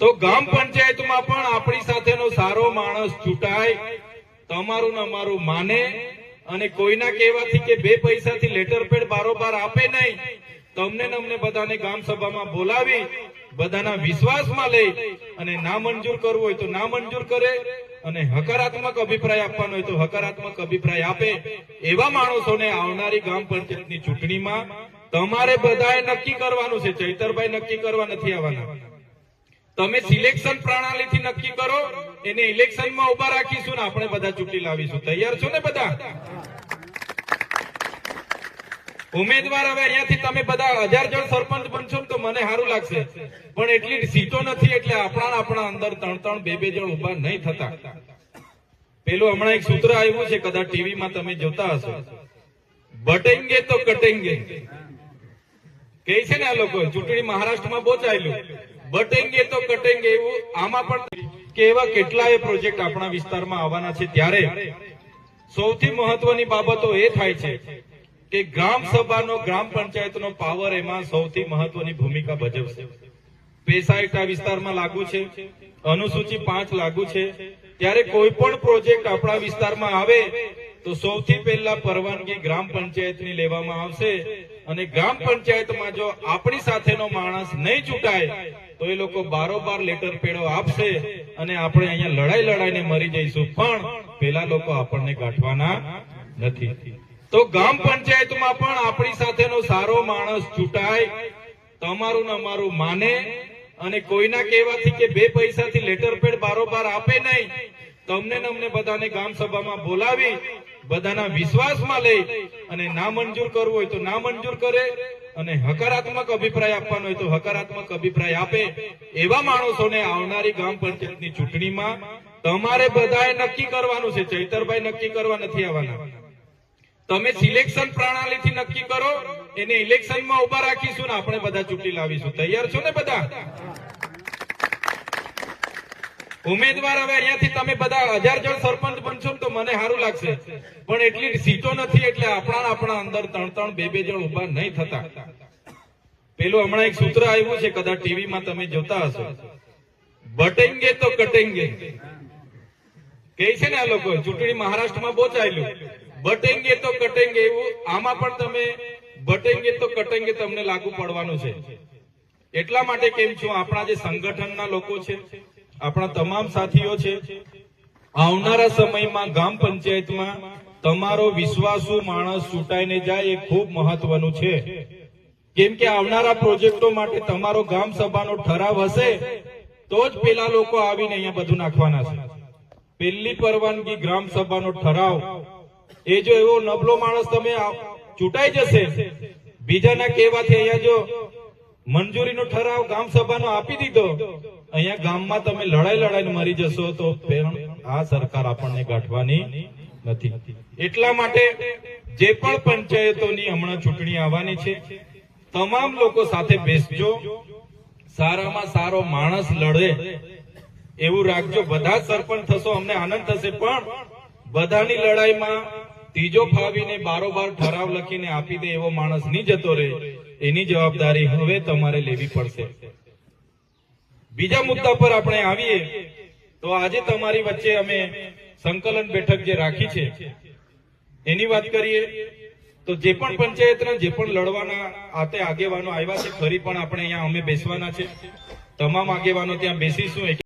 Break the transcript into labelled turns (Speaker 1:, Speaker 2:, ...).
Speaker 1: તો ગામ પંચાયતમાં પણ આપણી સાથેનો સારો માણસ ચૂંટાય, તમારું ને અમારું માને અને કોઈના કહેવાથી કે બે પૈસાથી લેટર પેડ બારોબાર આપે નહીં, તમને ને અમને બધાને ગામ સભામાં બોલાવી બધાના વિશ્વાસમાં લઈ અને ના મંજૂર કરવું હોય તો ના મંજૂર કરે અને હકારાત્મક અભિપ્રાય આપવાનો હોય તો હકારાત્મક અભિપ્રાય આપે એવા માણસોને આવનારી ગામ પંચાયતની ચૂંટણીમાં તમારે બધાએ નક્કી કરવાનું છે. ચૈતરભાઈ નક્કી કરવા નથી આવવાના. તમે સિલેક્શન પ્રણાલીથી નક્કી કરો, એને ઇલેક્શનમાં ઉભા રાખીશું ને આપણે બધા ચૂંટી લાવીશું. તૈયાર છો ને બધા? ઉમેદવાર હવે અહીંયાથી તમે બધા 1000 જણ સરપંચ બનશો ને તો મને સારું લાગશે, પણ એટલી સીટો નથી એટલે આપણા અંદર 3-3 2-2 જણ ઉભા નહીં થતા. પેલું હમણાં એક સૂત્ર આવ્યું છે, કદાચ ટીવીમાં તમે જોતા હશો, બટેંગે તો કટેંગે કહે છે ને આ લોકો. ચૂંટણી મહારાષ્ટ્રમાં બહુ ચાલ્યું, બટેંગે તો કટેંગે. એવું આમાં પણ કે એવા કેટલાય પ્રોજેક્ટ આપણા વિસ્તારમાં આવવાના છે. ત્યારે સૌથી મહત્વની બાબતો એ થાય છે કે ગ્રામ સભાનો ગ્રામ પંચાયતનો પાવર એમાં સૌથી મહત્વની ભૂમિકા ભજવશે. 65 વિસ્તારમાં લાગુ છે, અનુસૂચિ 5 લાગુ છે. ત્યારે કોઈ પણ પ્રોજેક્ટ આપણા વિસ્તારમાં આવે તો સૌથી પહેલા પરવાનગી ગ્રામ પંચાયતની લેવામાં આવશે અને ગ્રામ પંચાયતમાં જો આપણી સાથેનો માણસ નહીં ચૂંટાય તો એ લોકો બારોબાર લેટર પેડો આપશે અને આપણે અહીંયા લડાઈને મરી જઈશું, પણ પેલા લોકો આપણને ગાંઠવાના નથી. તો ગામ પંચાયતમાં પણ આપણી સાથેનો સારો માણસ ચૂંટાય, તમારું ને અમારું માને અને કોઈના કહેવાથી કે બે પૈસાથી લેટર પેડ બારોબાર આપે નહીં, તમને ને અમને બધાને ગામ સભામાં બોલાવી બધાના વિશ્વાસમાં લઈ અને ના મંજૂર કરવું હોય તો ના મંજૂર કરે અને હકારાત્મક અભિપ્રાય આપવાનો હોય તો હકારાત્મક અભિપ્રાય આપે એવા માણસોને આવનારી ગ્રામ પંચાયતની ચૂંટણીમાં તમારે બધાએ નક્કી કરવાનું છે. ચૈતરભાઈ નક્કી કરવા નથી આવવાના. તમે સિલેક્શન પ્રણાલીથી નક્કી કરો, એને ઇલેક્શનમાં ઉભા રાખીશું ને આપણે બધા ચૂંટી લાવીશું. તૈયાર છો ને બધા? ઉમેદવાર હવે અહીંયાથી તમે બધા 1000 જણ સરપંચ બનશો ને તો મને સારું લાગશે, પણ એટલી સીટો નથી એટલે આપણા અંદર 3-3 2-2 જણ ઉભા નહીં થતા. પેલું હમણાં એક સૂત્ર આવ્યું છે, કદાચ ટીવીમાં તમે જોતા હશો, બટેંગે તો કટેંગે કહે છે ને આ લોકો. ચૂંટણી મહારાષ્ટ્રમાં બહુ ચાલ્યું, બટેંગે તો કટેંગે. એવું આમાં પણ તમે બટેંગે તો કટેંગે તમને લાગુ પડવાનું છે. એટલા માટે કેમ છું, આપણા જે સંગઠનના લોકો છે, આપણા તમામ સાથીઓ છે, આવનારા સમયમાં ગામ પંચાયતમાં તમારો વિશ્વાસુ માણસ ચૂંટાઈને જાય એ ખૂબ મહત્વનું છે. કેમ કે આવનારા પ્રોજેક્ટો માટે તમારો ગામ સભાનો ઠરાવ હશે તો જ પેલા લોકો આવીને અહીંયા બધું નાખવાના છે. પહેલી પરવાનગી ગ્રામ સભાનો ઠરાવ. એ જો એવો નબળો માણસ તમે ચૂંટાઈ જશે, બીજાના કહેવાથી અહીંયા જો મંજૂરીનો ઠરાવ ગામ સભાનો આપી દીધો, અહીંયા ગામમાં તમે લડાઈને મરી જશો તો આ સરકાર આપણને ગાંઠવાની નથી. એટલા માટે જે પણ પંચાયતોની હમણાં ચૂંટણી આવવાની છે, તમામ લોકો સાથે બેસજો, સારામાં સારો માણસ લડે એવું રાખજો. બધા સરપંચ થશો, અમને આનંદ થશે, પણ બધાની લડાઈમાં ત્રીજો ફાવીને બારોબાર ઠરાવ લખીને આપી દે એવો માણસ નહીં જતો રહે. એની જવાબદારી હવે તમારે લેવી પડશે. બીજા મુદ્દા પર આપણે આવીએ તો આજે તમારી વચ્ચે અમે સંકલન બેઠક જે રાખી છે એની વાત કરીએ તો જે પણ પંચાયતના જે પણ લડવાના આગેવાનો આવ્યા છે, ફરી પણ આપણે અહીંયા અમે બેસવાના છે. તમામ આગેવાનો ત્યાં બેસીશું.